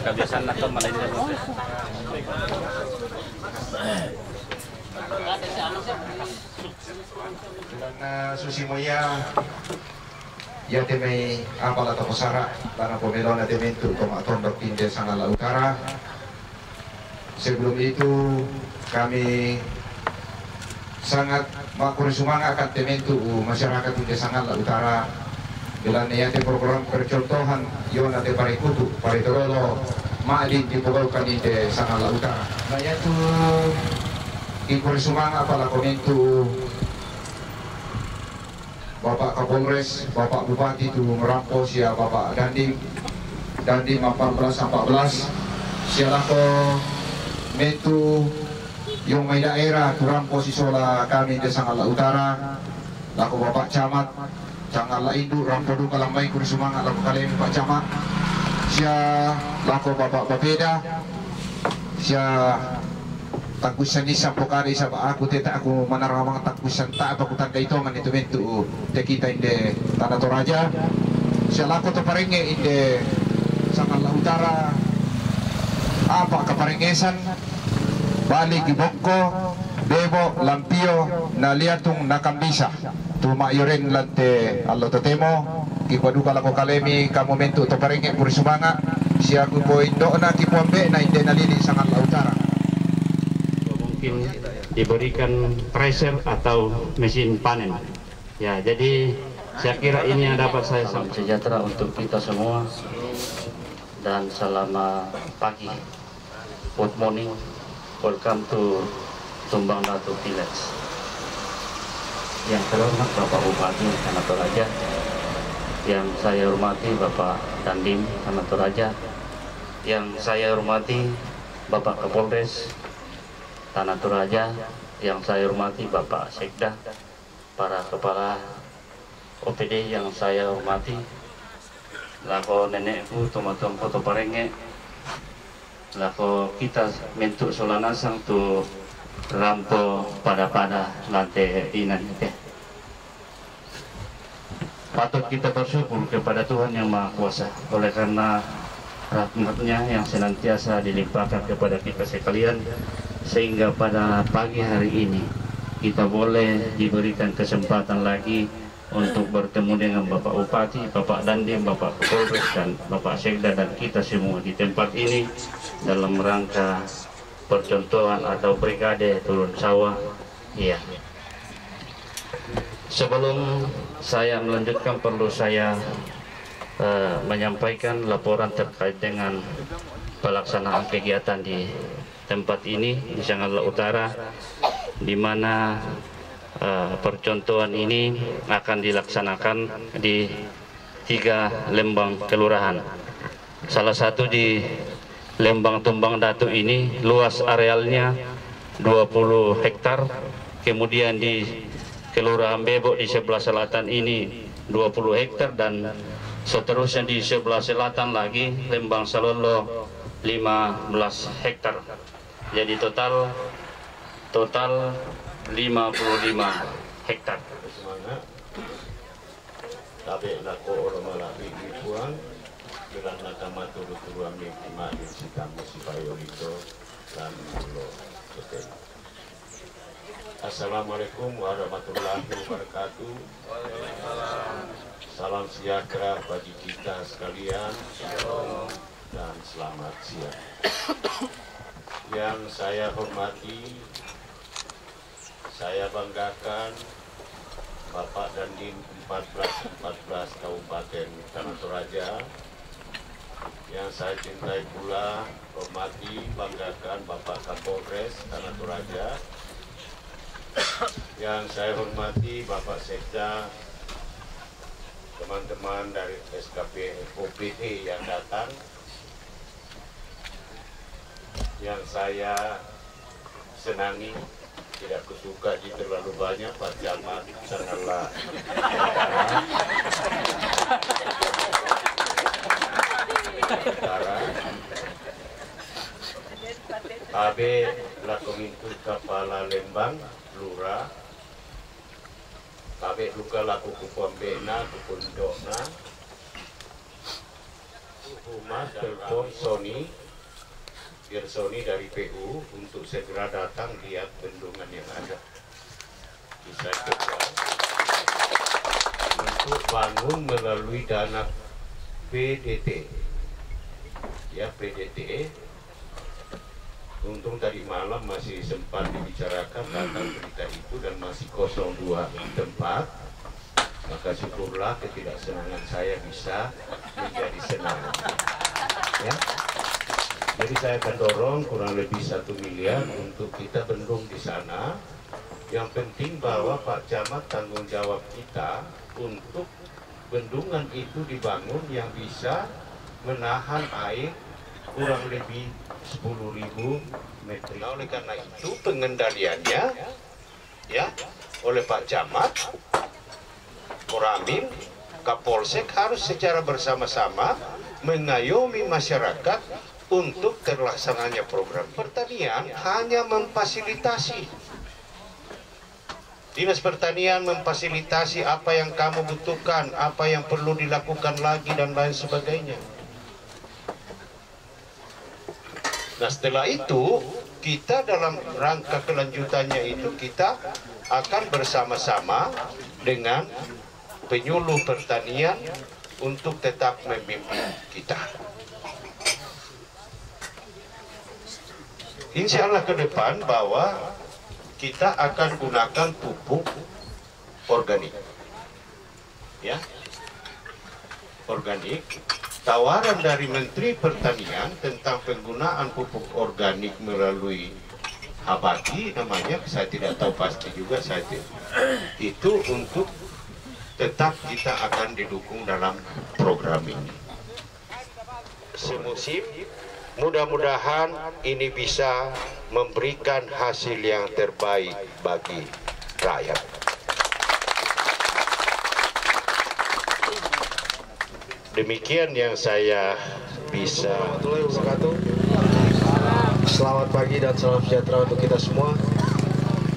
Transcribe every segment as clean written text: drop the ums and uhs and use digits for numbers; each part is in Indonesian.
Kebiasaan atau malah Susi Moya ya temei apal atau pesara karena pemilu na tementu tomaton berpindah Sanggala Utara. Sebelum itu kami sangat makurisumanga akan tementu masyarakat di Sanggala Utara bila niate program percontohan yona te parikutu paritolo maadin dipugalkan di Sanggala Utara. Nah yaitu ikurisumanga pala komentu Bapak Kapolres, Bapak Bupati itu merampos ya Bapak Dandim 14 sialah ko mentu yung may daerah turampos isola kami di Sanggala Utara lako Bapak Camat Sanggala Indu rampodu kalambay kung sumanga lako kalemi Pak Camat siya lako Bapak Bapeda siya takusan ni sa pokari sa aku teta aku manarawang takusan ta apa kutan ito man ito mentu te kita inde Tanah Toraja siya lako to parenge inde Sanggala Utara apa kaparengesan balik Giboko Bebo Lampio Naliatung Nakambisa tumayorin lante allo totemo kipaduka lako kalemi kamu mentu to parenge purisumanga siya ku po indo na kipombe na inde nalili Sanggala Utara. Mungkin diberikan tracer atau mesin panen ya, jadi saya kira ini yang dapat saya sampaikan. Sejahtera untuk kita semua dan selamat pagi, good morning, welcome to Tumbang Datu Village. Yang terhormat Bapak Bupati Tanah Toraja, yang saya hormati Bapak Dandim Tanah Toraja, yang saya hormati Bapak Kapolres Tanah Toraja, yang saya hormati Bapak Sekda, para kepala OPD yang saya hormati, lako nenekku tomatom foto parenge, lako kita mentuk solanasang tu rampo pada lantai dinan itu. Patut kita bersyukur kepada Tuhan Yang Maha Kuasa oleh karena rahmat-Nya yang senantiasa dilimpahkan kepada kita sekalian, sehingga pada pagi hari ini kita boleh diberikan kesempatan lagi untuk bertemu dengan Bapak Bupati, Bapak Dandim, Bapak Kapolres, dan Bapak Sekda, dan kita semua di tempat ini dalam rangka percontohan atau brigade turun sawah. Iya. Sebelum saya melanjutkan, perlu saya menyampaikan laporan terkait dengan pelaksanaan kegiatan di tempat ini di Sanggala Utara, di mana percontohan ini akan dilaksanakan di 3 lembang kelurahan. Salah satu di Lembang Tumbang Datu ini luas arealnya 20 hektar, kemudian di Kelurahan Bebo di sebelah selatan ini 20 hektar, dan seterusnya di sebelah selatan lagi Lembang Salolo 15 hektar. Jadi total 55 hektar. Tapi nako orang malabi dibuang bilang nakama turu-turu amin imadin si kami si Payorito dan Mulo Hotel. Assalamualaikum warahmatullahi wabarakatuh. Salam sejahtera bagi kita sekalian dan selamat siang. Yang saya hormati, saya banggakan Bapak Dandim 14 Kabupaten Tanah Toraja. Yang saya cintai pula, hormati, banggakan Bapak Kapolres Tanah Toraja. Yang saya hormati Bapak Sekda, teman-teman dari SKP OPD yang datang. Yang saya senangi, tidak kusuka jika terlalu banyak Pak Camat, sangatlah AB Lakomintu Kepala Lembang Lurah, AB Luka Laku Kupambena Kupundokna, Humas Telkom Sony Sony dari PU untuk segera datang lihat bendungan yang ada di Saikepal untuk bangun melalui dana PDT. Ya, PDT. Untung tadi malam masih sempat dibicarakan tentang berita itu dan masih kosong 2 tempat. Maka syukurlah ketidaksenangan saya bisa menjadi senang. Ya. Jadi saya akan dorong kurang lebih 1 miliar untuk kita bendung di sana. Yang penting bahwa Pak Camat tanggung jawab kita untuk bendungan itu dibangun yang bisa menahan air kurang lebih 10.000 meter. Nah, oleh karena itu pengendaliannya ya oleh Pak Camat, Koramil, Kapolsek harus secara bersama-sama mengayomi masyarakat untuk terlaksananya program. Pertanian hanya memfasilitasi. Dinas Pertanian memfasilitasi apa yang kamu butuhkan, apa yang perlu dilakukan lagi dan lain sebagainya. Nah, setelah itu kita dalam rangka kelanjutannya itu kita akan bersama-sama dengan penyuluh pertanian untuk tetap membimbing kita. Insya Allah ke depan bahwa kita akan gunakan pupuk organik, ya, organik. Tawaran dari Menteri Pertanian tentang penggunaan pupuk organik melalui Habati namanya, saya tidak tahu pasti juga saya itu untuk tetap kita akan didukung dalam program ini. Semusim. Mudah-mudahan ini bisa memberikan hasil yang terbaik bagi rakyat. Demikian yang saya bisa. Selamat pagi dan salam sejahtera untuk kita semua.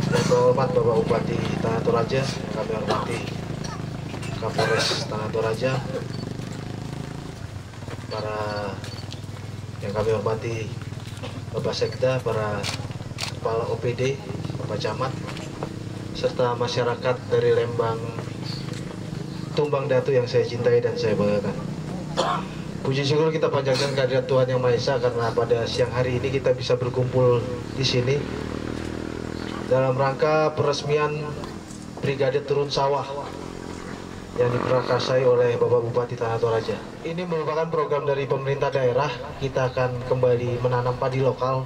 Yang terhormat Bapak Bupati Tanah Toraja, kami hormati Kapolres Tanah Toraja, para yang kami hormati Bapak Sekda, para Kepala OPD, Bapak Camat, serta masyarakat dari Lembang Tumbang Datu yang saya cintai dan saya banggakan. Puji syukur kita panjatkan kehadirat Tuhan Yang Maha Esa karena pada siang hari ini kita bisa berkumpul di sini dalam rangka peresmian Brigade Turun Sawah yang diprakarsai oleh Bapak Bupati Tanah Toraja. Ini merupakan program dari pemerintah daerah. Kita akan kembali menanam padi lokal.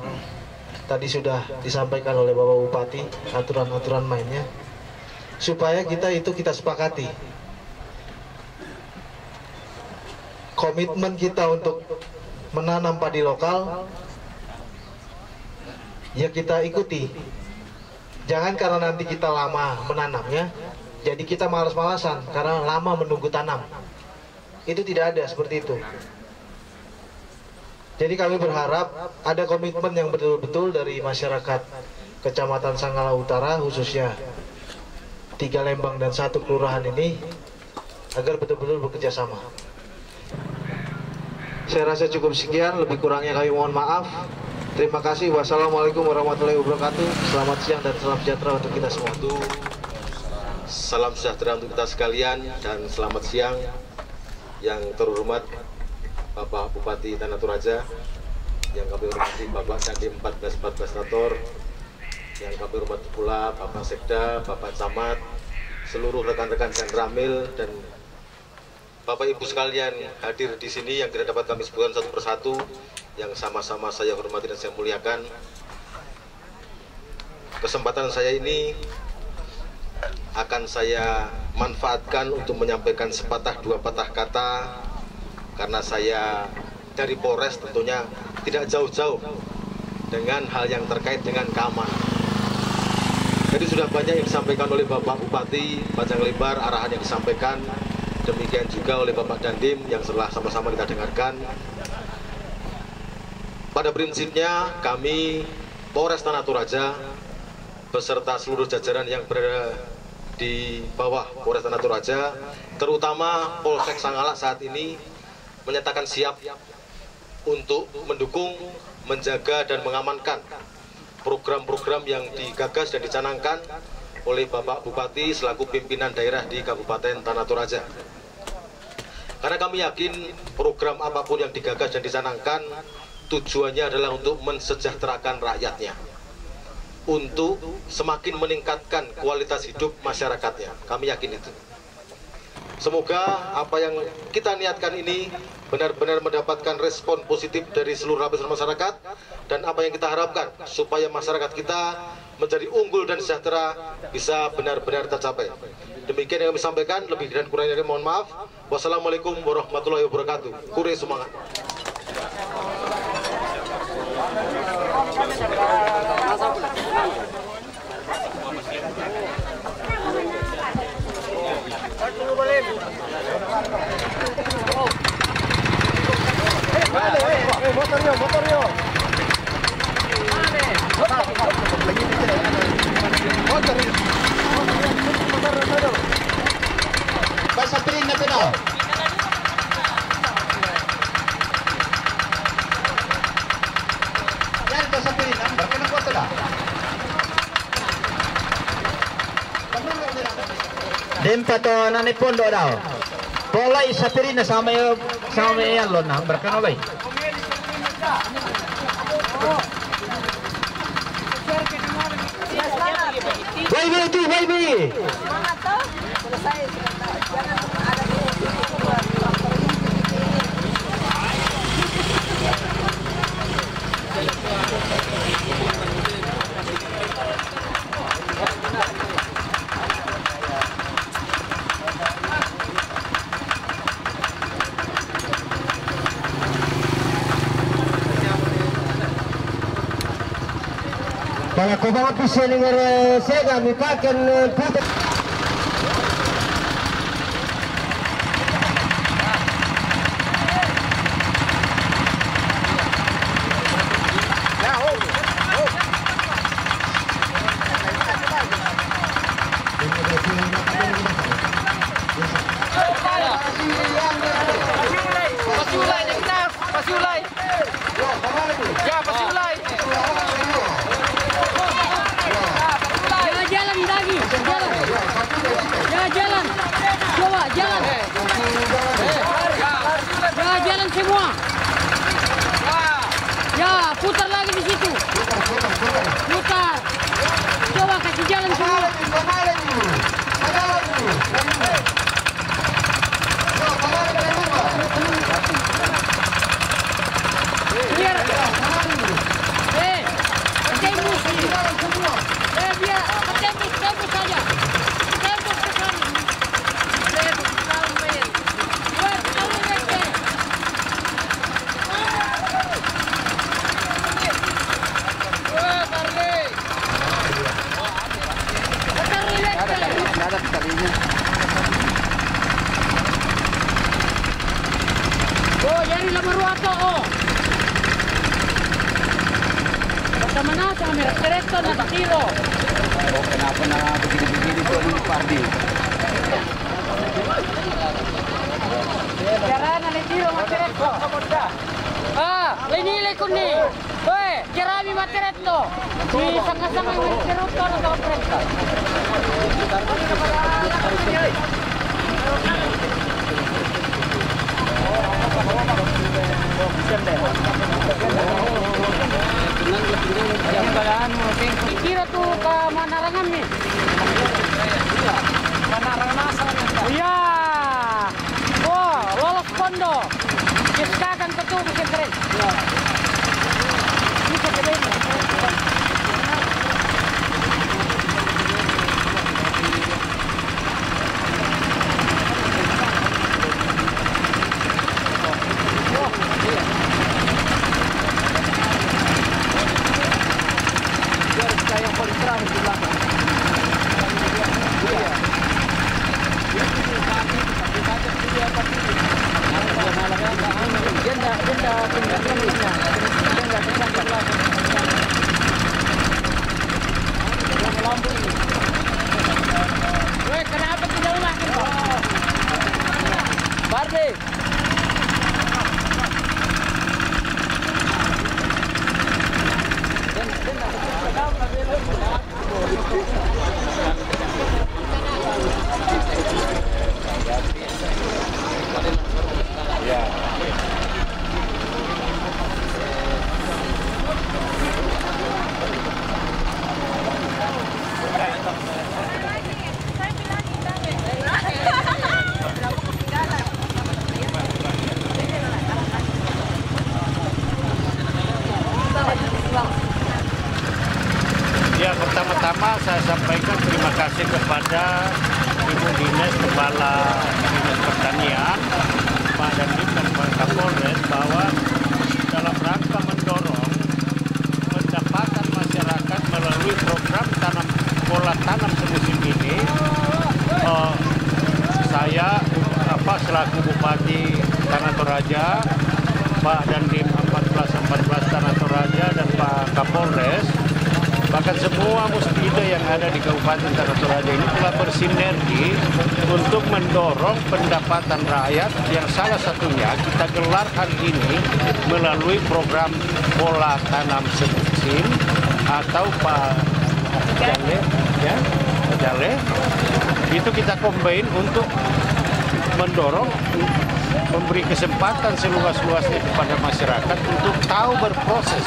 Tadi sudah disampaikan oleh Bapak Bupati aturan-aturan mainnya, supaya kita sepakati. Komitmen kita untuk menanam padi lokal, ya kita ikuti. Jangan karena nanti kita lama menanamnya, jadi kita malas-malasan karena lama menunggu tanam. Itu tidak ada seperti itu. Jadi kami berharap ada komitmen yang betul-betul dari masyarakat Kecamatan Sanggala Utara, khususnya 3 Lembang dan 1 kelurahan ini, agar betul-betul bekerja sama. Saya rasa cukup sekian, lebih kurangnya kami mohon maaf. Terima kasih. Wassalamualaikum warahmatullahi wabarakatuh. Selamat siang dan salam sejahtera untuk kita semua. Salam sejahtera untuk kita sekalian dan selamat siang. Yang terhormat Bapak Bupati Tanah Toraja, yang kami hormati Bapak Dandim 1414 Nator, yang kami hormati pula Bapak Sekda, Bapak Camat, seluruh rekan-rekan dan Ramil, dan Bapak Ibu sekalian hadir di sini yang tidak dapat kami sebutkan satu persatu, yang sama-sama saya hormati dan saya muliakan. Kesempatan saya ini akan saya manfaatkan untuk menyampaikan sepatah dua patah kata, karena saya dari Polres tentunya tidak jauh-jauh dengan hal yang terkait dengan keamanan. Jadi sudah banyak yang disampaikan oleh Bapak Bupati, panjang lebar arahan yang disampaikan, demikian juga oleh Bapak Dandim yang setelah sama-sama kita dengarkan. Pada prinsipnya kami Polres Tanah Toraja beserta seluruh jajaran yang berada di bawah Polres Tanah Toraja, terutama Polsek Sangalak saat ini menyatakan siap untuk mendukung, menjaga dan mengamankan program-program yang digagas dan dicanangkan oleh Bapak Bupati selaku pimpinan daerah di Kabupaten Tanah Toraja. Karena kami yakin program apapun yang digagas dan dicanangkan tujuannya adalah untuk mensejahterakan rakyatnya, untuk semakin meningkatkan kualitas hidup masyarakatnya. Kami yakin itu. Semoga apa yang kita niatkan ini benar-benar mendapatkan respon positif dari seluruh lapisan masyarakat, dan apa yang kita harapkan supaya masyarakat kita menjadi unggul dan sejahtera bisa benar-benar tercapai. Demikian yang kami sampaikan, lebih dan kurangnya mohon maaf. Wassalamualaikum warahmatullahi wabarakatuh. Kure semangat. Motornya. Bahasa pilih na pino. Yan bahasa pilih number kena kuat dah. Dempato nani pondo daw. Pola isa pirin na sama yan lo na berkano bay. Baby tu baby. Para kau pisah dengan saya kami pakai putar. Jalan semua. Ya, putar lagi di situ. Putar. Coba kasih jalan semua. Biar. Tembus. Biar tembus saja. Tembus ke sana. Oh, jadi lama ruato oh. Basta mana sa kamera diretso na takiro. Oh, kenapa na begini-begini tuh ini Pardi? Jarana le tiro ma diretso. Ah. Lenile kuni. Oe, jerami materetto. Di sanga-sanga ng keruto na kaprenta. Kira tu ke Manarangan nih. Manarangan iya. Wah, lolos kondo. Kiskakan ketua bikin keren. Ini keren. Kenapa tidak makan? Barbie. Ya, pertama-tama saya sampaikan terima kasih kepada Ibu Dinas Kepala Dinas Pertanian, Pak Dandim dan Pak Kapolres bahwa dalam rangka mendorong pendapatan masyarakat melalui program pola tanam semusim ini, saya selaku Bupati Tanah Toraja, Pak Dandim 14 Tanah Toraja dan Pak Kapolres, bahkan semua musbida yang ada di Kabupaten Tanah Toraja ini telah bersinergi untuk mendorong pendapatan rakyat yang salah satunya kita gelar hari ini melalui program pola tanam semusim atau Jale, itu kita combine untuk mendorong, memberi kesempatan seluas-luasnya kepada masyarakat untuk tahu berproses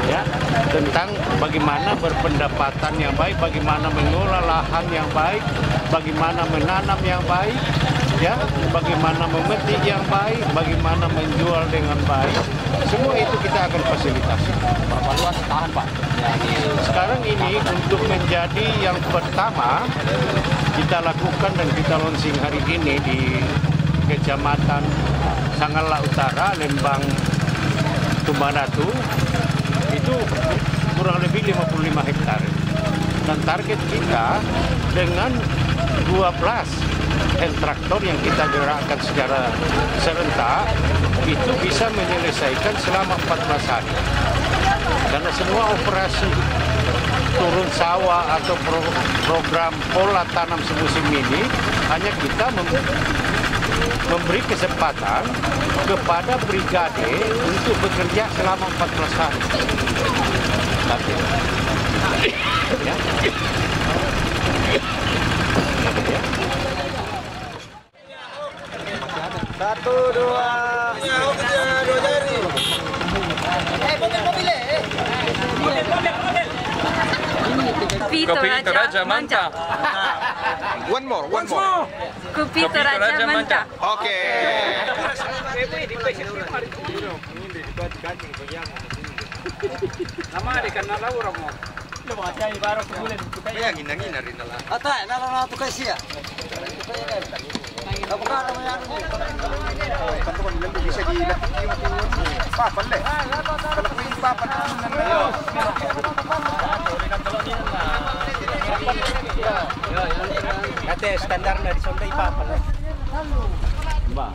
ya tentang bagaimana berpendapatan yang baik, bagaimana mengelola lahan yang baik, bagaimana menanam yang baik, ya, bagaimana memetik yang baik, bagaimana menjual dengan baik. Semua itu kita akan fasilitasi. Berapa luas tahan, Pak? Sekarang ini untuk menjadi yang pertama kita lakukan dan kita launching hari ini di Kecamatan Sangala Utara, Lembang Tumbanatu, itu kurang lebih 55 hektar. Dan target kita dengan 12 hand traktor yang kita gerakkan secara serentak itu bisa menyelesaikan selama 14 hari. Karena semua operasi turun sawah atau program pola tanam semusim ini hanya kita memberi kesempatan kepada brigade untuk bekerja selama 14 hari. Ya. Satu, dua. Dua jari. Kopi Toraja mantap. One more. Kopi Toraja mantap. Oke. Nama di kanal laura mo. Bayangin rin na lang. Ata, nalala to kay siya. Ako ka naman yan. Kanto kan lang bisa dilatih yung papan le. Kalau yung papan Ate standar na di sonday papan. Ba.